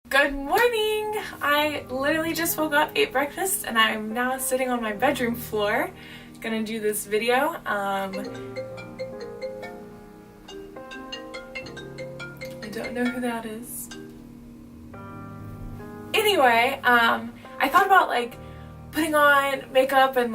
Good morning! I literally just woke up, ate breakfast, and I'm now sitting on my bedroom floor gonna do this video. I don't know who that is. Anyway, I thought about putting on makeup and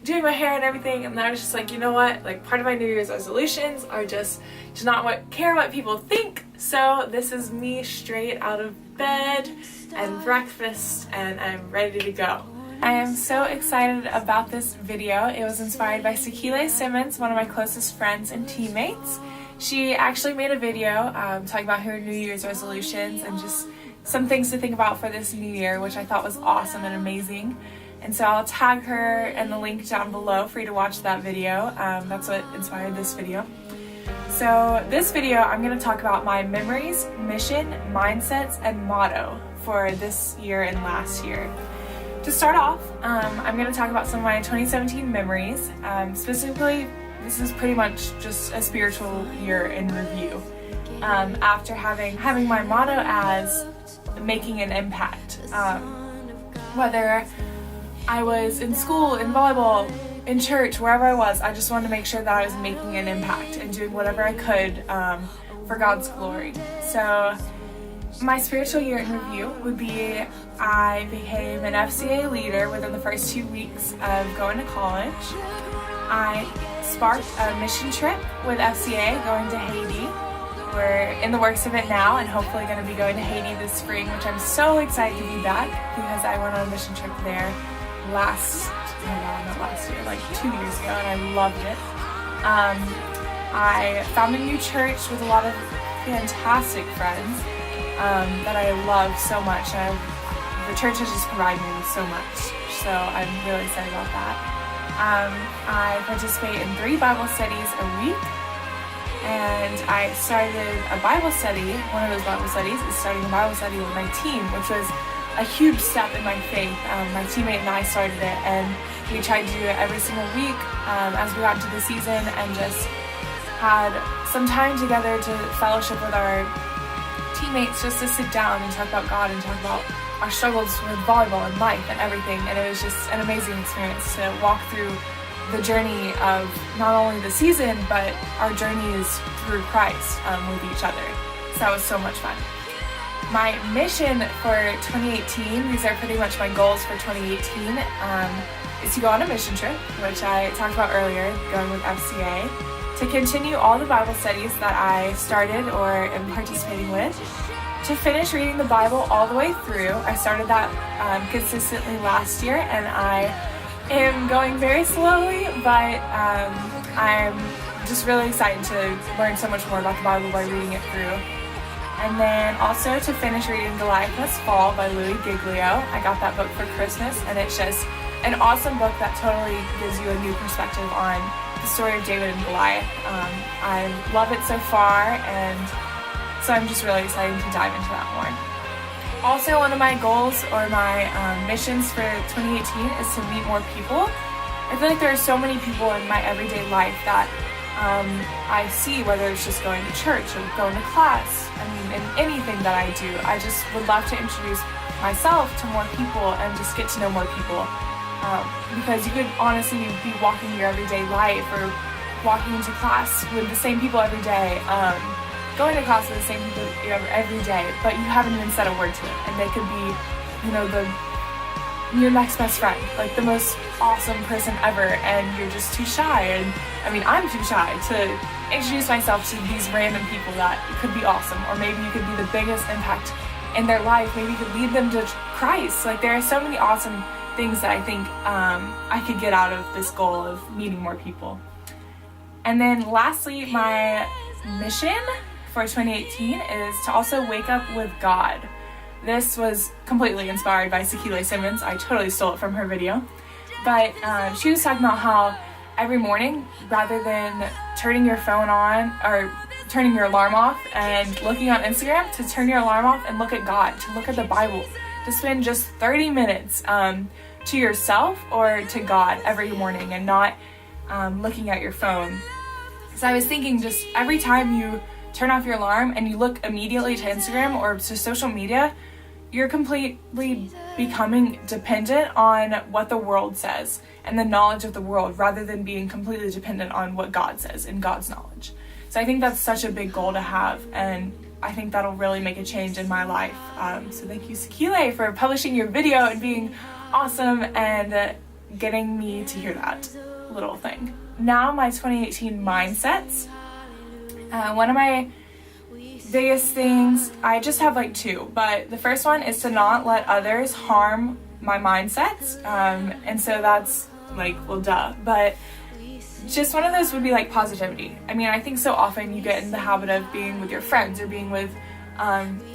doing my hair and everything, and then I was just like, you know what, part of my New Year's resolutions are just to not care what people think. So this is me straight out of bed and breakfast, and I'm ready to go. I am so excited about this video. It was inspired by Sakile Simmons, one of my closest friends and teammates. She actually made a video talking about her New Year's resolutions and just some things to think about for this new year, which I thought was awesome and amazing. And so I'll tag her and the link down below for you to watch that video. That's what inspired this video. So this video, I'm going to talk about my memories, mission, mindsets, and motto for this year and last year. To start off, I'm going to talk about some of my 2017 memories. Specifically, this is pretty much just a spiritual year in review. After having my motto as making an impact. Whether I was in school, in volleyball, in church, wherever I was, I just wanted to make sure that I was making an impact and doing whatever I could for God's glory. So my spiritual year in review would be I became an FCA leader within the first 2 weeks of going to college. I sparked a mission trip with FCA going to Haiti. We're in the works of it now and hopefully going to be going to Haiti this spring, which I'm so excited to be back because I went on a mission trip there not last year, 2 years ago, and I loved it. I found a new church with a lot of fantastic friends that I love so much. The church has just provided me with so much, so I'm really excited about that. I participate in 3 Bible studies a week, and I started a Bible study. One of those Bible studies is starting a Bible study with my team, which was a huge step in my faith. My teammate and I started it, and we tried to do it every single week as we got into the season, and just had some time together to fellowship with our teammates, just to sit down and talk about God and talk about our struggles with volleyball and life and everything. And it was just an amazing experience to walk through the journey of not only the season, but our journeys through Christ with each other. So that was so much fun. My mission for 2018, these are pretty much my goals for 2018, is to go on a mission trip, which I talked about earlier, going with FCA, to continue all the Bible studies that I started or am participating with, to finish reading the Bible all the way through. I started that consistently last year, and I am going very slowly, but I'm just really excited to learn so much more about the Bible by reading it through. And then also to finish reading Goliath this fall by Louie, Giglio. I got that book for Christmas, and it's just an awesome book that totally gives you a new perspective on the story of David and Goliath. I love it so far, and so I'm just really excited to dive into that more. Also, one of my goals or my missions for 2018 is to meet more people. I feel like there are so many people in my everyday life that I see, whether it's just going to church or going to class. In anything that I do, I just would love to introduce myself to more people and just get to know more people. Because you could honestly be walking your everyday life or walking into class with the same people every day, going to class with the same people every day, but you haven't even said a word to them, and they could be, your next best friend, the most awesome person ever, and you're just too shy. And I'm too shy to introduce myself to these random people that could be awesome, or maybe you could be the biggest impact in their life. Maybe you could lead them to Christ. There are so many awesome things that I think I could get out of this goal of meeting more people. And then lastly, my mission for 2018 is to also wake up with God. This was completely inspired by Sakile Simmons. I totally stole it from her video. But she was talking about how every morning, rather than turning your phone on or turning your alarm off and looking on Instagram, to turn your alarm off and look at God, to look at the Bible, to spend just 30 minutes to yourself or to God every morning, and not looking at your phone. So I was thinking, just every time you turn off your alarm and you look immediately to Instagram or to social media, you're completely becoming dependent on what the world says and the knowledge of the world, rather than being completely dependent on what God says and God's knowledge. So I think that's such a big goal to have, and I think that'll really make a change in my life. So thank you, Sakile, for publishing your video and being awesome and getting me to hear that little thing. Now my 2018 mindsets. One of my biggest things, I just have like two, but the first one is to not let others harm my mindsets. And so that's like, well, duh, but just one of those would be like positivity. I mean, I think so often you get in the habit of being with your friends or being with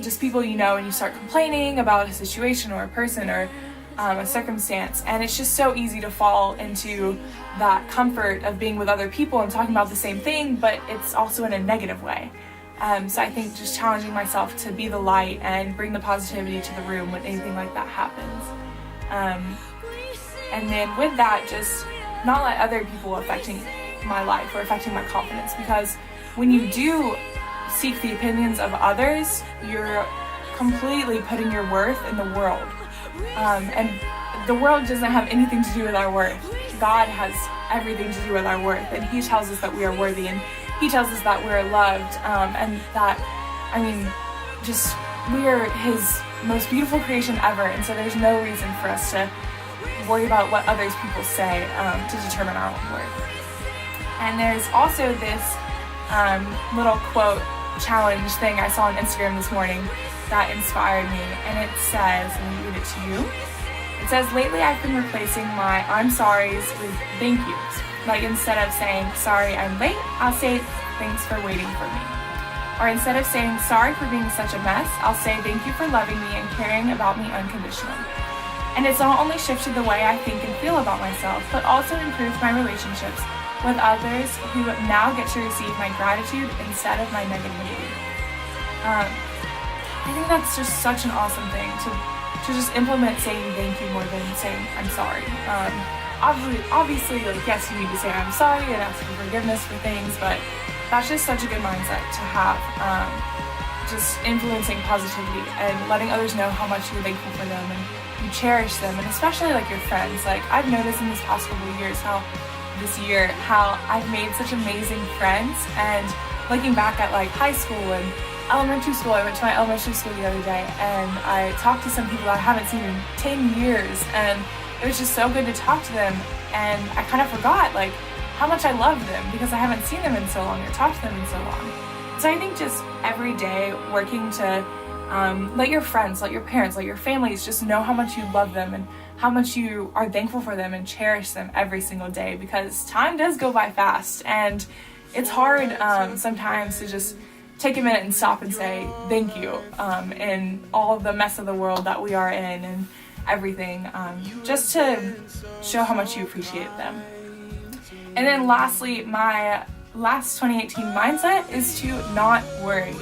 just people you know, and you start complaining about a situation or a person or a circumstance, and it's just so easy to fall into that comfort of being with other people and talking about the same thing, but it's also in a negative way. So I think just challenging myself to be the light and bring the positivity to the room when anything like that happens. And then with that, just not let other people affecting my life or affecting my confidence, because when you do seek the opinions of others, you're completely putting your worth in the world. And the world doesn't have anything to do with our worth. God has everything to do with our worth, and He tells us that we are worthy, and He tells us that we're loved, and that, I mean, just we are His most beautiful creation ever, and so there's no reason for us to worry about what others people say to determine our own worth. And there's also this little quote challenge thing I saw on Instagram this morning that inspired me, and it says, let me read it to you. It says, lately I've been replacing my I'm sorry's with thank yous. Like, instead of saying, sorry I'm late, I'll say, thanks for waiting for me. Or instead of saying, sorry for being such a mess, I'll say, thank you for loving me and caring about me unconditionally. And it's not only shifted the way I think and feel about myself, but also improved my relationships with others who now get to receive my gratitude instead of my negativity. I think that's just such an awesome thing to just implement, saying thank you more than saying I'm sorry. Obviously, like, yes, you need to say I'm sorry and ask for forgiveness for things, but that's just such a good mindset to have. Just influencing positivity and letting others know how much you're thankful for them and you cherish them, and especially like your friends. Like, I've noticed in these past couple of years how I've made such amazing friends, and looking back at like high school and elementary school, I went to my elementary school the other day and I talked to some people I haven't seen in 10 years, and it was just so good to talk to them, and I kind of forgot like how much I loved them because I haven't seen them in so long or talked to them in so long. So I think just every day working to let your friends, let your parents, let your families just know how much you love them and how much you are thankful for them and cherish them every single day, because time does go by fast, and it's hard sometimes to just take a minute and stop and say thank you in all the mess of the world that we are in and everything, just to show how much you appreciate them. And then lastly, my last 2018 mindset is to not worry.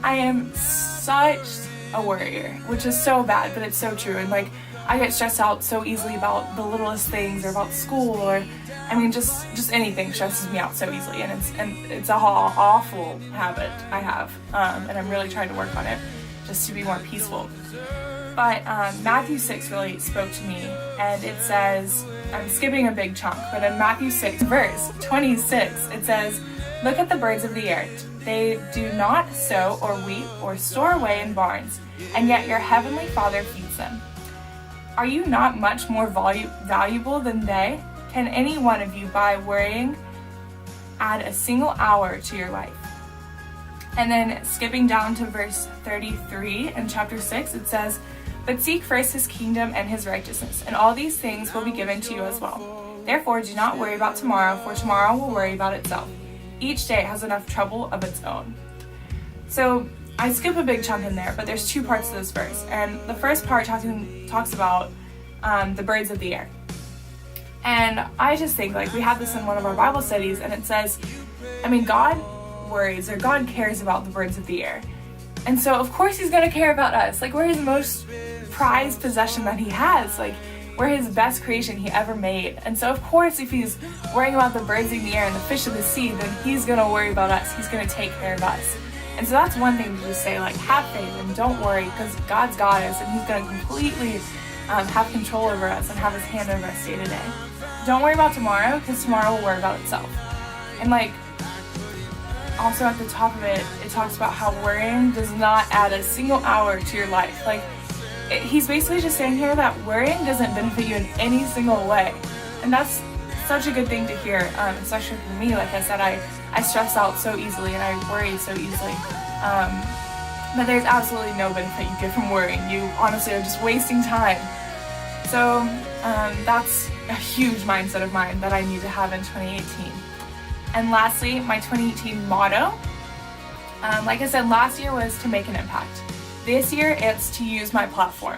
I am such a worrier, which is so bad, but it's so true. And like, I get stressed out so easily about the littlest things, or about school, or I mean, just anything stresses me out so easily, and it's a awful habit I have, and I'm really trying to work on it just to be more peaceful. But Matthew 6 really spoke to me, and it says, I'm skipping a big chunk, but in Matthew 6 verse 26 it says, look at the birds of the air. They do not sow or reap or store away in barns, and yet your heavenly Father feeds them. Are you not much more valuable than they? Can any one of you, by worrying, add a single hour to your life? And then skipping down to verse 33 in chapter 6, it says, but seek first His kingdom and His righteousness, and all these things will be given to you as well. Therefore, do not worry about tomorrow, for tomorrow will worry about itself. Each day has enough trouble of its own. So I skip a big chunk in there, but there's two parts to this verse. And the first part talks about the birds of the air. And I just think, like, we had this in one of our Bible studies, and it says, I mean, God worries, or God cares about the birds of the air. And so, of course, He's going to care about us. Like, we're His most prized possession that He has. Like, we're His best creation He ever made. And so, of course, if He's worrying about the birds in the air and the fish of the sea, then He's going to worry about us. He's going to take care of us. And so that's one thing to just say, like, have faith and don't worry, because God's got us and He's going to completely have control over us and have His hand over us day to day. Don't worry about tomorrow, because tomorrow will worry about itself. And like, also at the top of it, it talks about how worrying does not add a single hour to your life. Like, he's basically just saying here that worrying doesn't benefit you in any single way. And that's such a good thing to hear, especially for me. Like I said, I stress out so easily and I worry so easily. But there's absolutely no benefit you get from worrying. You honestly are just wasting time. So that's a huge mindset of mine that I need to have in 2018. And lastly, my 2018 motto, like I said, last year was to make an impact. This year, it's to use my platform.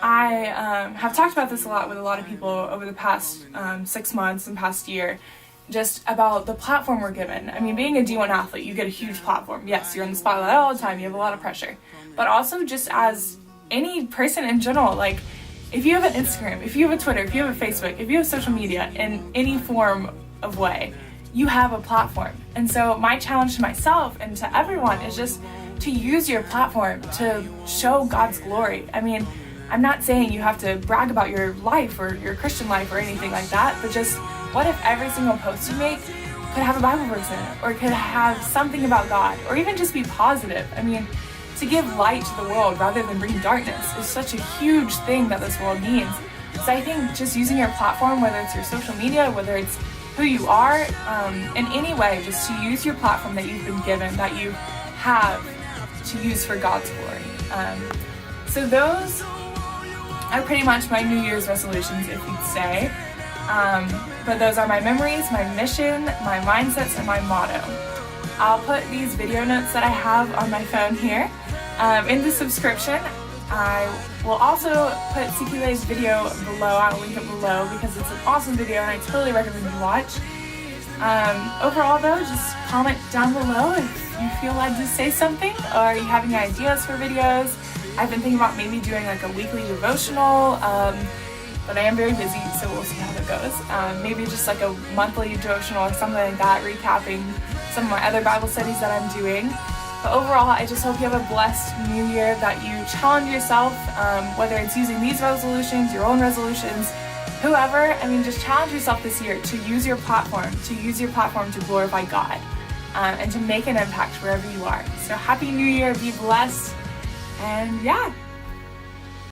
I have talked about this a lot with a lot of people over the past 6 months and past year, just about the platform we're given. I mean, being a D1 athlete, you get a huge platform. Yes, you're in the spotlight all the time, you have a lot of pressure. But also just as any person in general, like, if you have an Instagram, if you have a Twitter, if you have a Facebook, if you have social media in any form of way, you have a platform. And so my challenge to myself and to everyone is just to use your platform to show God's glory. I mean, I'm not saying you have to brag about your life or your Christian life or anything like that, but just what if every single post you make could have a Bible verse in it, or could have something about God, or even just be positive? I mean, to give light to the world rather than bring darkness is such a huge thing that this world needs. So I think just using your platform, whether it's your social media, whether it's who you are, in any way, just to use your platform that you've been given, that you have to use for God's glory. So those are pretty much my New Year's resolutions, if you'd say. But those are my memories, my mission, my mindsets, and my motto. I'll put these video notes that I have on my phone here in the subscription. I will also put Sakile's video below. I'll link it below because it's an awesome video and I totally recommend you watch. Overall though, just comment down below if you feel led to say something or you have any ideas for videos. I've been thinking about maybe doing like a weekly devotional, but I am very busy, so we'll see how that goes. Maybe just like a monthly devotional or something like that, recapping some of my other Bible studies that I'm doing. But overall, I just hope you have a blessed new year, that you challenge yourself, whether it's using these resolutions, your own resolutions, whoever. I mean, just challenge yourself this year to use your platform, to glorify God, and to make an impact wherever you are. So happy new year, be blessed, and yeah.